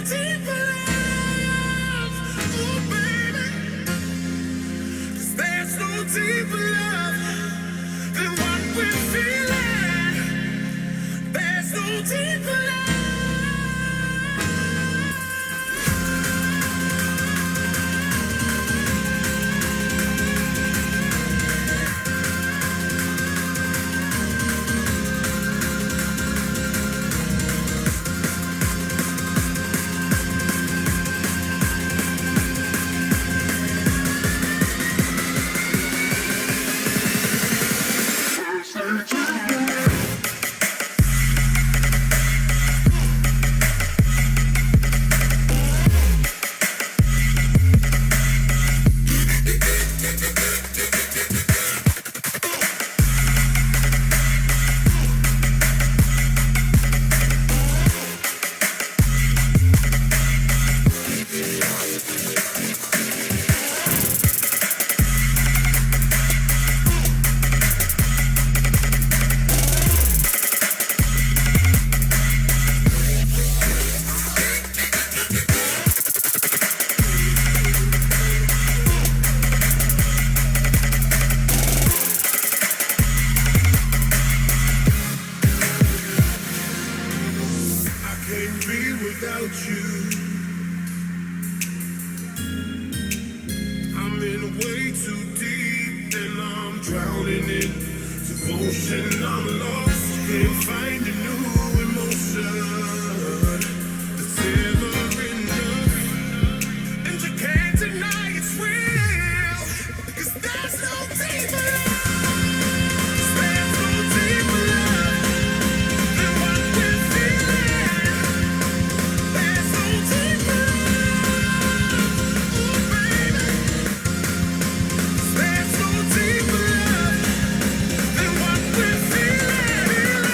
deeper love, oh baby. 'Cause there's no deeper love than what we're feeling. There's no deeper love. Without you, I'm in way too deep and I'm drowning in devotion. I'm lost, can't find a new emotion that's ever enough, and you can't deny it's real, 'cause there's no deeper love. There's no deeper love than what we're feeling. There's no deeper love, oh baby. There's no deeper love than what we're feeling.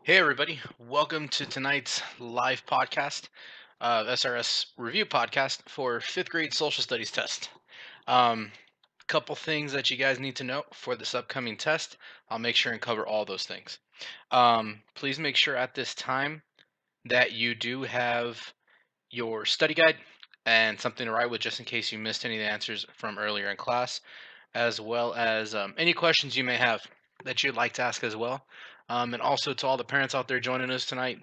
Hey, everybody. Welcome to tonight's live podcast, SRS Review podcast for fifth grade social studies test. Um, Couple things that you guys need to know for this upcoming test. I'll make sure and cover all those things. Please make sure at this time that you do have your study guide and something to write with just in case you missed any of the answers from earlier in class, as well as any questions you may have that you'd like to ask as well. And also to all the parents out there joining us tonight,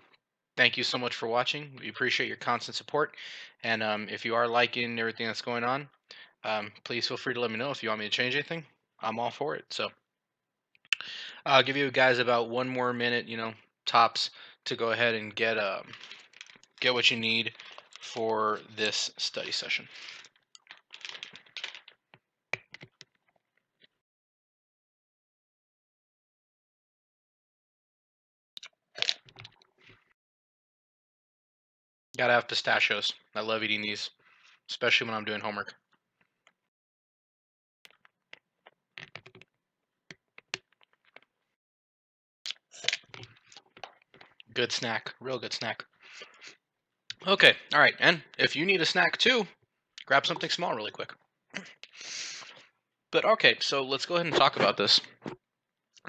thank you so much for watching. We appreciate your constant support. And if you are liking everything that's going on, please feel free to let me know if you want me to change anything. I'm all for it. So I'll give you guys about one more minute, tops, to go ahead and get what you need for this study session. Gotta have pistachios. I love eating these, especially when I'm doing homework. Good snack, real good snack. Okay, all right, and if you need a snack too, grab something small really quick. But okay, so let's go ahead and talk about this.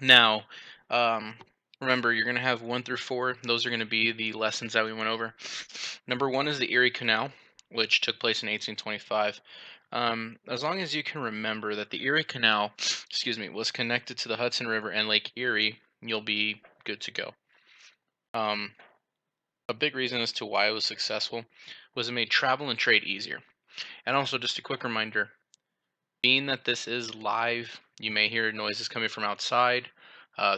Now, um, remember, you're going to have 1 through 4. Those are going to be the lessons that we went over. Number 1 is the Erie Canal, which took place in 1825. As long as you can remember that the Erie Canal, was connected to the Hudson River and Lake Erie, you'll be good to go. A big reason as to why it was successful was it made travel and trade easier. And also, just a quick reminder, being that this is live, you may hear noises coming from outside,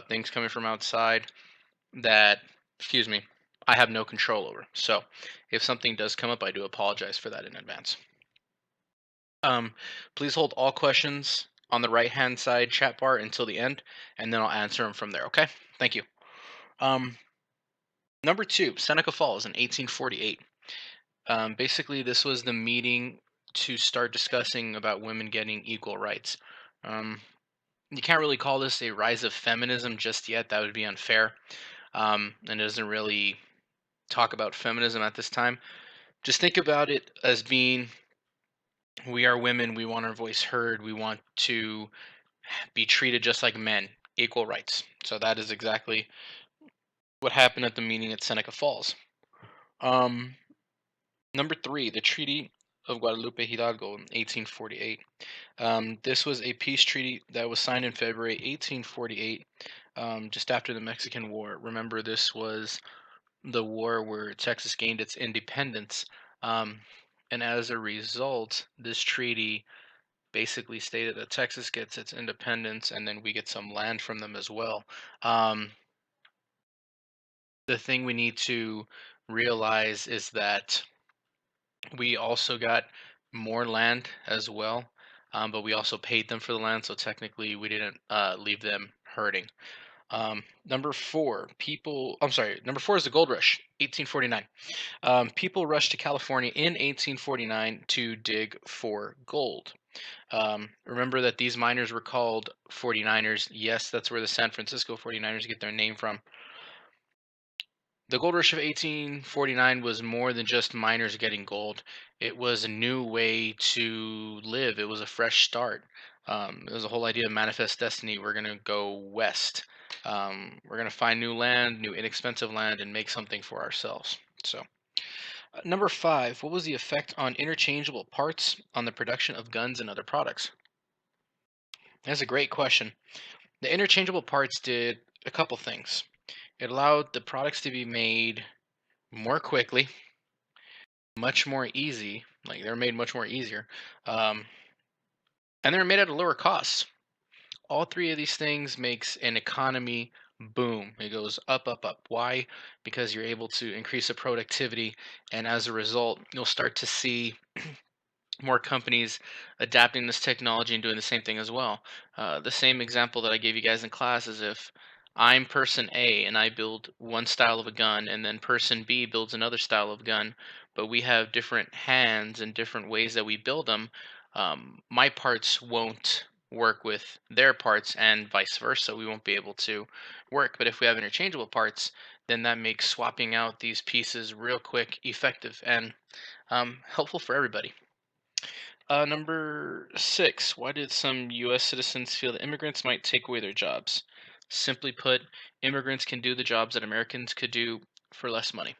things coming from outside that, I have no control over. So if something does come up, I do apologize for that in advance. Please hold all questions on the right-hand side chat bar until the end, and then I'll answer them from there, okay? Thank you. Number 2, Seneca Falls in 1848. Basically, this was the meeting to start discussing about women getting equal rights. You can't really call this a rise of feminism just yet. That would be unfair. And it doesn't really talk about feminism at this time. Just think about it as being, we are women, we want our voice heard, we want to be treated just like men, equal rights. So that is exactly what happened at the meeting at Seneca Falls. Um, Number 3, the Treaty of Guadalupe Hidalgo in 1848. This was a peace treaty that was signed in February 1848, just after the Mexican War. Remember, this was the war where Texas gained its independence. Um, and as a result, this treaty basically stated that Texas gets its independence and then we get some land from them as well. The thing we need to realize is that we also got more land as well, but we also paid them for the land, so technically we didn't leave them hurting. Number 4, number 4 is the gold rush, 1849. People rushed to California in 1849 to dig for gold. Remember that these miners were called 49ers. Yes, that's where the San Francisco 49ers get their name from. The gold rush of 1849 was more than just miners getting gold. It was a new way to live. It was a fresh start. It was a whole idea of manifest destiny. We're going to go west. We're going to find new land, new inexpensive land, and make something for ourselves. So, number 5, what was the effect on interchangeable parts on the production of guns and other products? That's a great question. The interchangeable parts did a couple things. It allowed the products to be made more quickly, much more easy. Like they're made much more easier, um, and they're made at a lower cost. All three of these things makes an economy boom. It goes up, up, up. Why? Because you're able to increase the productivity, and as a result, you'll start to see more companies adapting this technology and doing the same thing as well. The same example that I gave you guys in class is if I'm person A and I build one style of a gun, and then person B builds another style of gun, but we have different hands and different ways that we build them. My parts won't work with their parts and vice versa. We won't be able to work. But if we have interchangeable parts, then that makes swapping out these pieces real quick, effective, and helpful for everybody. Number six, why did some U.S. citizens feel that immigrants might take away their jobs? Simply put, immigrants can do the jobs that Americans could do for less money.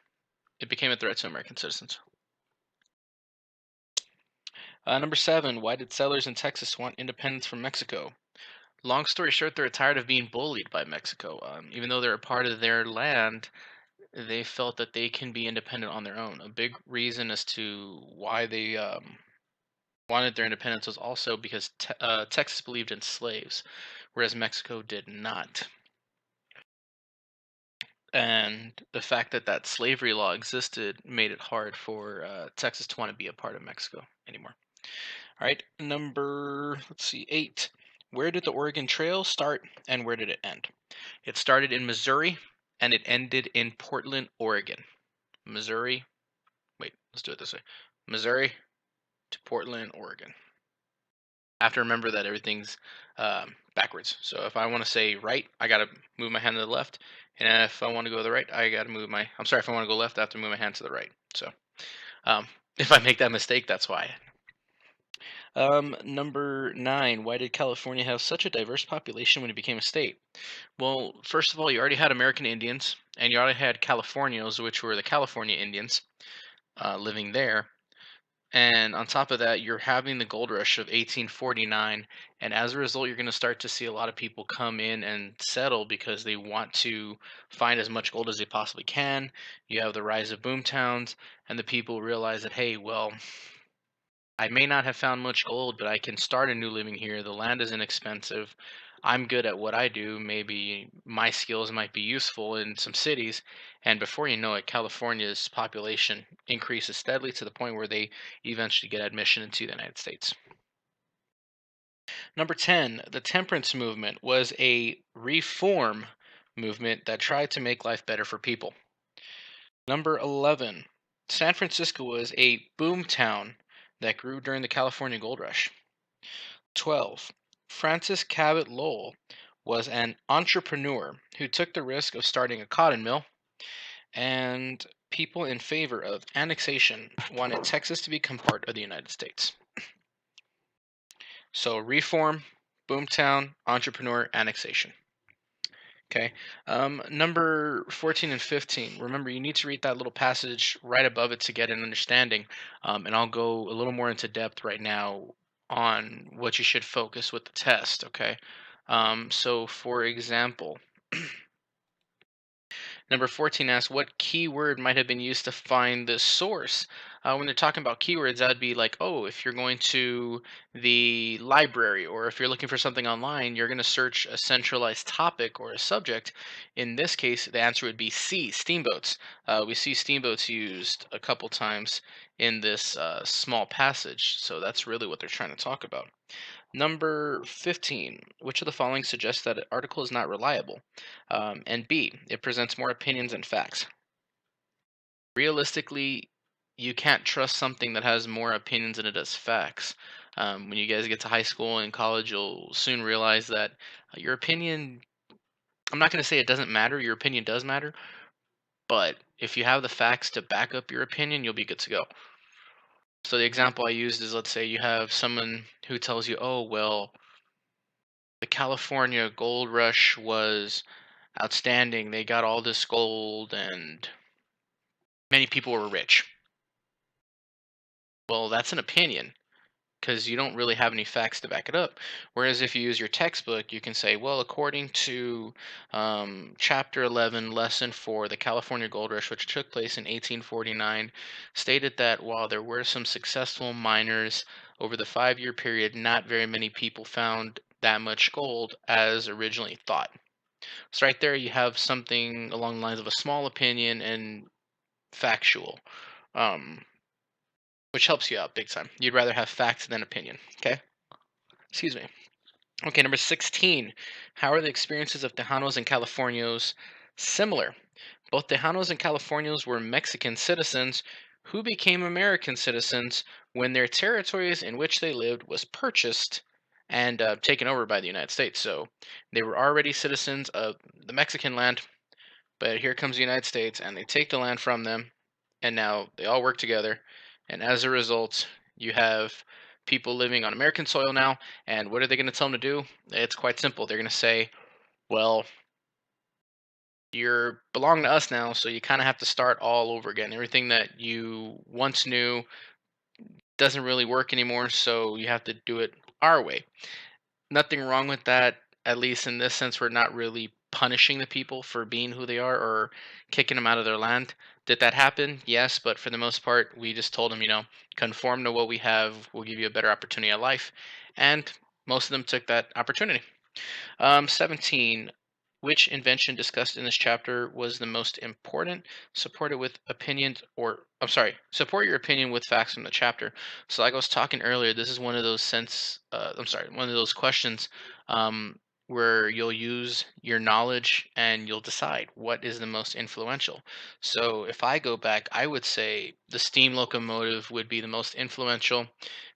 It became a threat to American citizens. Number seven, why did settlers in Texas want independence from Mexico? Long story short, they're tired of being bullied by Mexico. Even though they're a part of their land, they felt that they can be independent on their own. A big reason as to why they wanted their independence was also because Texas believed in slaves, whereas Mexico did not. And the fact that that slavery law existed made it hard for Texas to want to be a part of Mexico anymore. All right, number, let's see, eight. Where did the Oregon Trail start and where did it end? It started in Missouri and it ended in Portland, Oregon. Missouri, wait, let's do it this way. Missouri to Portland, Oregon. I have to remember that everything's backwards. So if I want to say right, I got to move my hand to the left. And if I want to go to the right, I got to move my, I'm sorry, if I want to go left, I have to move my hand to the right. So um, if I make that mistake, that's why. Number nine, why did California have such a diverse population when it became a state? Well, first of all, you already had American Indians, and you already had Californios, which were the California Indians living there. And on top of that, you're having the gold rush of 1849. And as a result, you're going to start to see a lot of people come in and settle because they want to find as much gold as they possibly can. You have the rise of boom towns, and the people realize that, hey, well, I may not have found much gold, but I can start a new living here. The land is inexpensive. I'm good at what I do. Maybe my skills might be useful in some cities. And before you know it, California's population increases steadily to the point where they eventually get admission into the United States. Number 10, the temperance movement was a reform movement that tried to make life better for people. Number 11, San Francisco was a boom town that grew during the California Gold Rush. 12. Francis Cabot Lowell was an entrepreneur who took the risk of starting a cotton mill, and people in favor of annexation wanted Texas to become part of the United States. So, reform, boomtown, entrepreneur, annexation. Okay. Number 14 and 15. Remember, you need to read that little passage right above it to get an understanding. And I'll go a little more into depth right now on what you should focus with the test. Okay. So, for example, number 14 asks, what keyword might have been used to find the source? When they're talking about keywords, that would be like, oh, if you're going to the library or if you're looking for something online, you're going to search a centralized topic or a subject. In this case, the answer would be C, steamboats. We see steamboats used a couple times in this small passage, so that's really what they're trying to talk about. Number 15. Which of the following suggests that an article is not reliable? And B. It presents more opinions than facts. Realistically, you can't trust something that has more opinions than it does facts. When you guys get to high school and college, you'll soon realize that your opinion, I'm not going to say it doesn't matter, your opinion does matter, but if you have the facts to back up your opinion, you'll be good to go. So the example I used is, let's say you have someone who tells you, oh, well, the California gold rush was outstanding. They got all this gold and many people were rich. Well, that's an opinion because you don't really have any facts to back it up. Whereas if you use your textbook, you can say, well, according to chapter 11, lesson 4, the California gold rush, which took place in 1849, stated that while there were some successful miners over the 5 year period, not very many people found that much gold as originally thought. So right there, you have something along the lines of a small opinion and factual, um, which helps you out big time. You'd rather have facts than opinion. Okay. Excuse me. Okay, number 16. How are the experiences of Tejanos and Californios similar? Both Tejanos and Californios were Mexican citizens who became American citizens when their territories in which they lived was purchased and taken over by the United States. So they were already citizens of the Mexican land, but here comes the United States and they take the land from them, and now they all work together. And as a result, you have people living on American soil now. And what are they going to tell them to do? It's quite simple. They're going to say, well, you're belong to us now, so you kind of have to start all over again. Everything that you once knew doesn't really work anymore, so you have to do it our way. Nothing wrong with that, at least in this sense. We're not really punishing the people for being who they are or kicking them out of their land. Did that happen? Yes, but for the most part, we just told them, conform to what we have. We'll give you a better opportunity at life. And most of them took that opportunity. 17. Which invention discussed in this chapter was the most important? Support it with opinions, or I'm sorry, support your opinion with facts from the chapter. So, like I was talking earlier, this is one of those one of those questions where you'll use your knowledge and you'll decide what is the most influential. So, if I go back, I would say the steam locomotive would be the most influential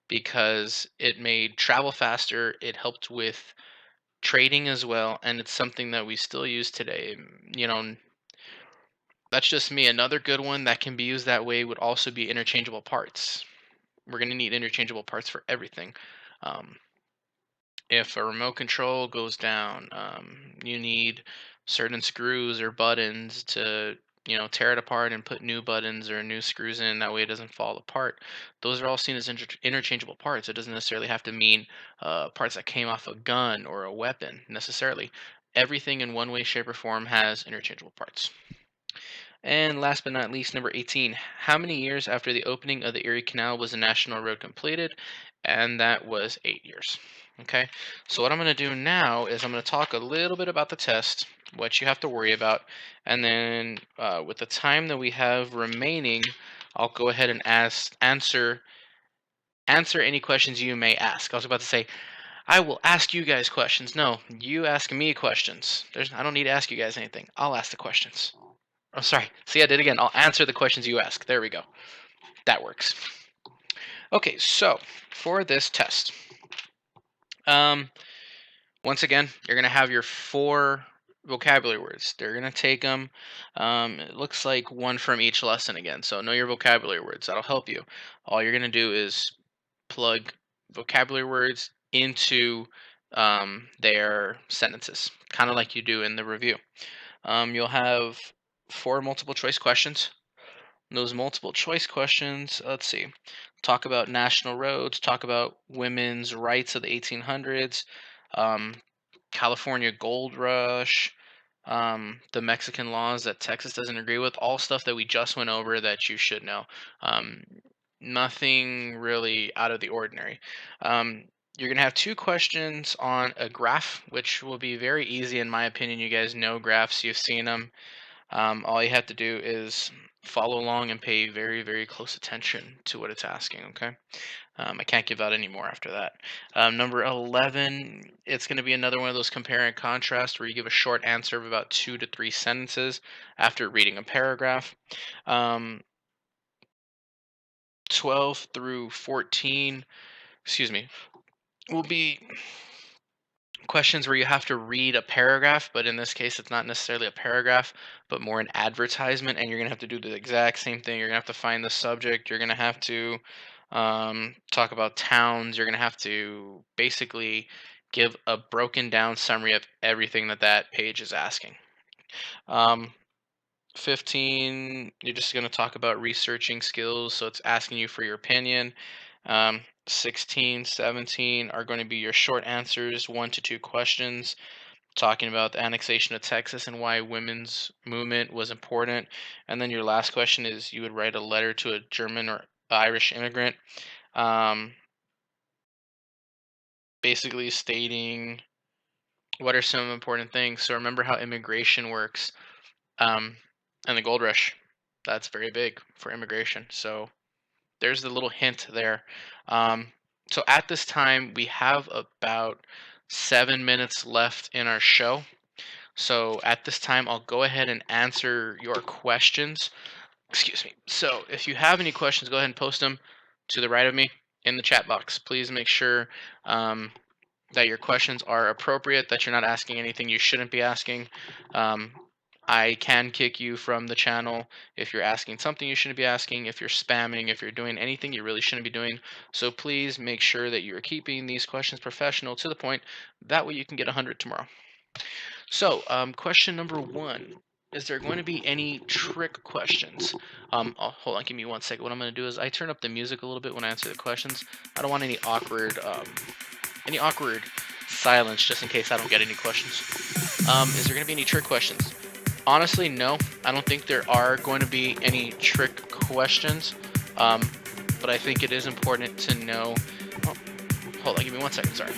because it made travel faster. It helped with trading as well, and it's something that we still use today. That's just me. Another good one that can be used that way would also be interchangeable parts. We're going to need interchangeable parts for everything. Um, if a remote control goes down, you need certain screws or buttons to tear it apart and put new buttons or new screws in. That way it doesn't fall apart. Those are all seen as interchangeable parts. It doesn't necessarily have to mean parts that came off a gun or a weapon necessarily. Everything in one way, shape, or form has interchangeable parts. And last but not least, number 18. How many years after the opening of the Erie Canal was the National Road completed? And that was 8 years. Okay, so what I'm going to do now is I'm going to talk a little bit about the test, what you have to worry about, and then with the time that we have remaining, I'll go ahead and answer any questions you may ask. I was about to say, I will ask you guys questions. No, you ask me questions. I don't need to ask you guys anything. I'll ask the questions. Oh, sorry. See, I did it again. I'll answer the questions you ask. There we go. That works. Okay, so for this test, um, once again, you're gonna have your 4 vocabulary words. They're gonna take them. It looks like one from each lesson again. So know your vocabulary words. That'll help you. All you're gonna do is plug vocabulary words into their sentences, kind of like you do in the review. You'll have 4 multiple choice questions. Those multiple choice questions, let's see, talk about national roads, talk about women's rights of the 1800s, um, California gold rush, the Mexican laws that Texas doesn't agree with, all stuff that we just went over that you should know. Um, Nothing really out of the ordinary. You're going to have 2 questions on a graph, which will be very easy in my opinion. You guys know graphs, you've seen them. All you have to do is follow along and pay very, very close attention to what it's asking, okay? I can't give out any more after that. Number 11, it's going to be another one of those compare and contrast where you give a short answer of about 2 to 3 sentences after reading a paragraph. Um, 12 through 14, excuse me, will be questions where you have to read a paragraph, but in this case, it's not necessarily a paragraph, but more an advertisement, and you're going to have to do the exact same thing. You're going to have to find the subject. You're going to have to talk about towns. You're going to have to basically give a broken down summary of everything that page is asking. Um, 15, you're just going to talk about researching skills, so it's asking you for your opinion. 16, 17 are going to be your short answers, 1 to 2 questions, talking about the annexation of Texas and why women's movement was important. And then your last question is you would write a letter to a German or Irish immigrant, um, basically stating what are some important things. So remember how immigration works, um, and the gold rush. That's very big for immigration. So there's the little hint there. So at this time, we have about 7 minutes left in our show. So at this time, I'll go ahead and answer your questions. Excuse me. So if you have any questions, go ahead and post them to the right of me in the chat box. Please make sure um, that your questions are appropriate, that you're not asking anything you shouldn't be asking. Um, I can kick you from the channel if you're asking something you shouldn't be asking, if you're spamming, if you're doing anything you really shouldn't be doing. So please make sure that you're keeping these questions professional to the point. That way you can get 100 tomorrow. So, question number 1. Is there going to be any trick questions? Oh, hold on, give me 1 second. What I'm going to do is I turn up the music a little bit when I answer the questions. I don't want any awkward silence just in case I don't get any questions. Is there going to be any trick questions? Honestly, no. I don't think there are going to be any trick questions. But I think it is important to know. Oh, hold on, give me 1 second. Sorry.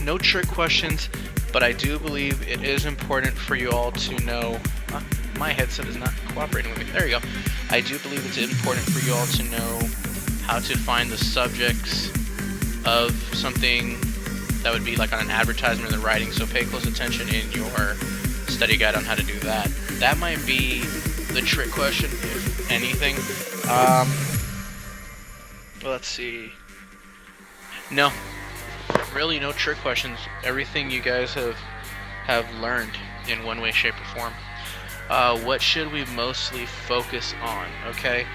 No trick questions, but I do believe it is important for you all to know. My headset is not cooperating with me. There you go. I do believe it's important for you all to know how to find the subjects of something that would be like on an advertisement or the writing. So pay close attention in your study guide on how to do that. That might be the trick question, if anything. Let's see. No, really no trick questions. Everything you guys have learned in one way, shape, or form. What should we mostly focus on? Okay,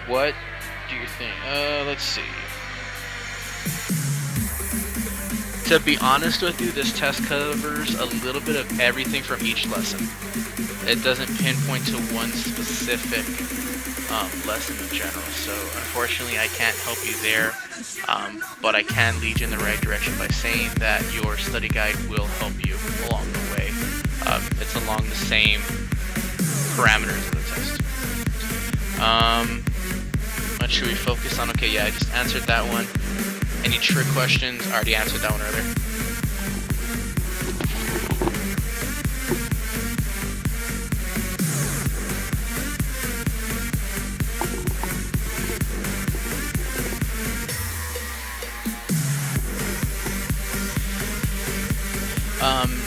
what do you think? Let's see. To be honest with you, this test covers a little bit of everything from each lesson. It doesn't pinpoint to one specific lesson in general. So unfortunately, I can't help you there. But I can lead you in the right direction by saying that your study guide will help you along the way. It's along the same parameters of the test. What should we focus on? Okay, yeah, I just answered that one. Any trick questions? I already answered that one earlier.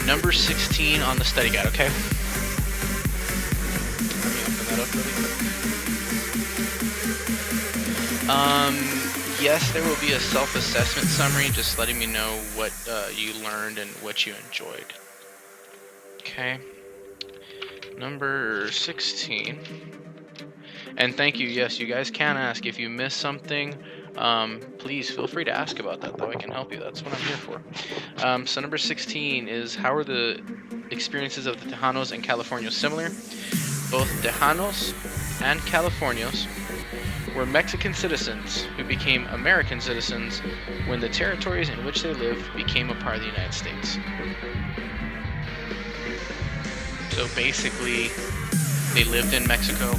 Number 16 on the study guide, okay? Let me open that up really quick. Yes, there will be a self-assessment summary, just letting me know what you learned and what you enjoyed. Okay. Number 16. And thank you, yes, you guys can ask if you missed something. Please feel free to ask about that, though I can help you. That's what I'm here for. So number 16 is, how are the experiences of the Tejanos and Californios similar? Both Tejanos and Californios were Mexican citizens who became American citizens when the territories in which they lived became a part of the United States. So basically, they lived in Mexico.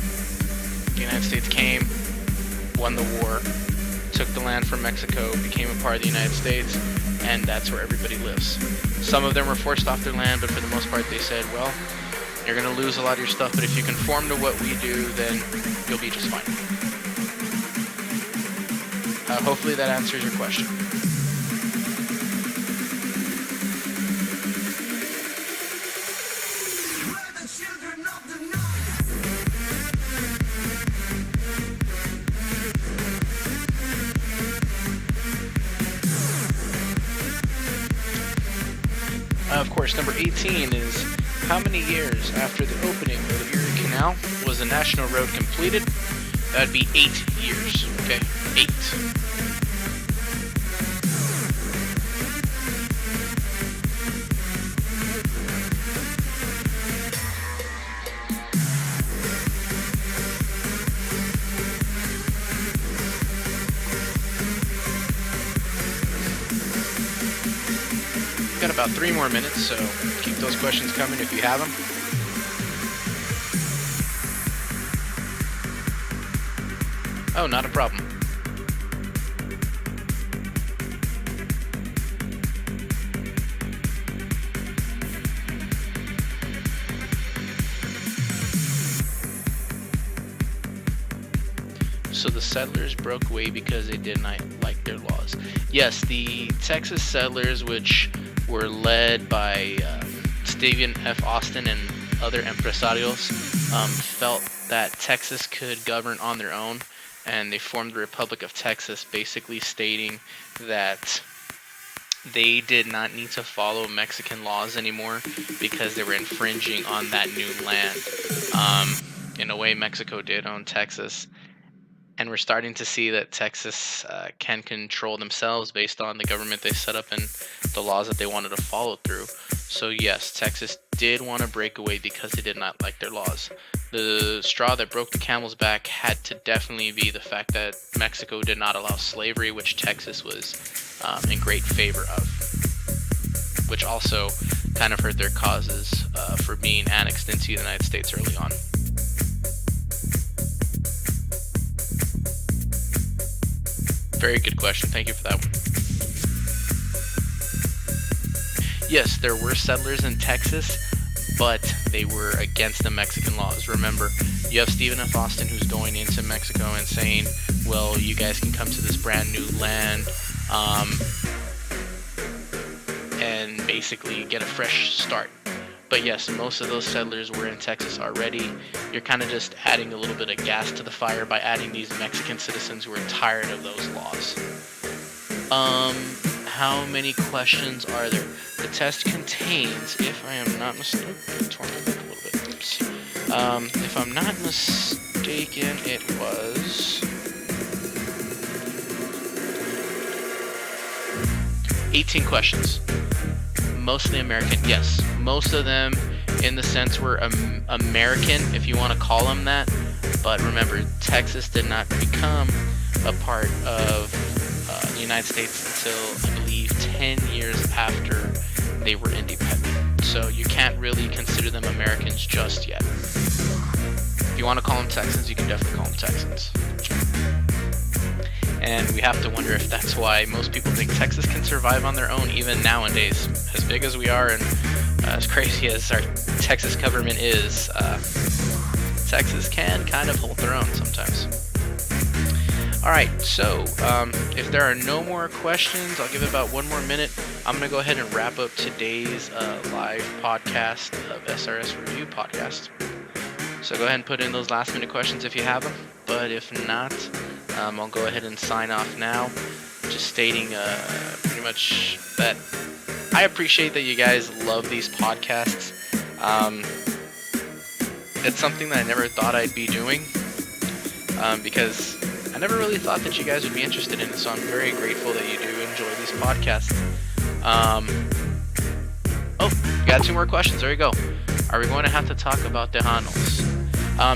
The United States came, won the war, took the land from Mexico, became a part of the United States, and that's where everybody lives. Some of them were forced off their land, but for the most part they said, well, you're going to lose a lot of your stuff, but if you conform to what we do, then you'll be just fine. Hopefully that answers your question. Of course, number 18 is, how many years after the opening of the Erie Canal was the national road completed? That'd be 8 years. Okay, 8. Got about 3 more minutes, so keep those questions coming if you have them. Oh, not a problem. So the settlers broke away because they did not like their laws. Yes, the Texas settlers, which were led by Stephen F. Austin and other empresarios, felt that Texas could govern on their own, and they formed the Republic of Texas, basically stating that they did not need to follow Mexican laws anymore because they were infringing on that new land. In a way, Mexico did own Texas, and we're starting to see that Texas can control themselves based on the government they set up and the laws that they wanted to follow through. So yes, Texas did want to break away because they did not like their laws. The straw that broke the camel's back had to definitely be the fact that Mexico did not allow slavery, which Texas was in great favor of, which also kind of hurt their causes for being annexed into the United States early on. Very good question. Thank you for that one. Yes, there were settlers in Texas, but they were against the Mexican laws. Remember, you have Stephen F. Austin who's going into Mexico and saying, well, you guys can come to this brand new land and basically get a fresh start. But yes, most of those settlers were in Texas already. You're kind of just adding a little bit of gas to the fire by adding these Mexican citizens who are tired of those laws. How many questions are there? The test contains, if I am not mistaken, if I'm not mistaken, it was 18 questions. Mostly American, yes. Most of them, in the sense, were American, if you want to call them that. But remember, Texas did not become a part of the United States until, I believe, 10 years after they were independent. So you can't really consider them Americans just yet. If you want to call them Texans, you can definitely call them Texans. And we have to wonder if that's why most people think Texas can survive on their own even nowadays. As big as we are and as crazy as our Texas government is, Texas can kind of hold their own sometimes. Alright, so if there are no more questions, I'll give it about 1 more minute. I'm going to go ahead and wrap up today's live podcast of SRSReview podcast. So go ahead and put in those last minute questions if you have them. But if not, I'll go ahead and sign off now. Just stating pretty much that I appreciate that you guys love these podcasts. It's something that I never thought I'd be doing because I never really thought that you guys would be interested in it. So I'm very grateful that you do enjoy these podcasts. We got 2 more questions. There you go. Are we going to have to talk about Tejanos?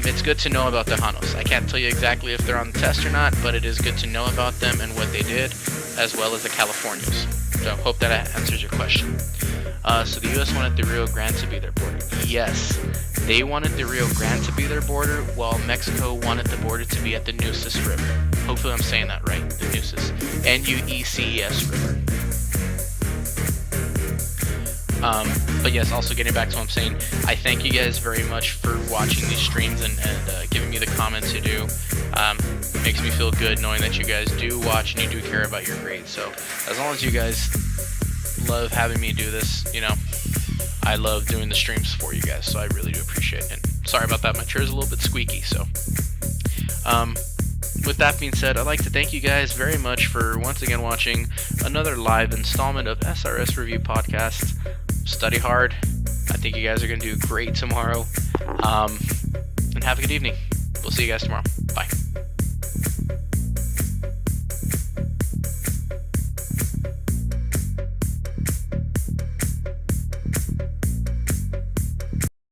It's good to know about Tejanos. I can't tell you exactly if they're on the test or not, but it is good to know about them and what they did, as well as the Californios. So hope that answers your question. So the U.S. wanted the Rio Grande to be their border. Yes, they wanted the Rio Grande to be their border, while Mexico wanted the border to be at the Nueces River. Hopefully I'm saying that right, the Nueces. Nueces River. But yes, also getting back to what I'm saying, I thank you guys very much for watching these streams and giving me the comments you do. It makes me feel good knowing that you guys do watch and you do care about your grades. So as long as you guys love having me do this, I love doing the streams for you guys. So I really do appreciate it. And sorry about that, my chair's a little bit squeaky. So with that being said, I'd like to thank you guys very much for once again watching another live installment of SRS Review Podcast. Study hard. I think you guys are going to do great tomorrow. And have a good evening. We'll see you guys tomorrow. Bye.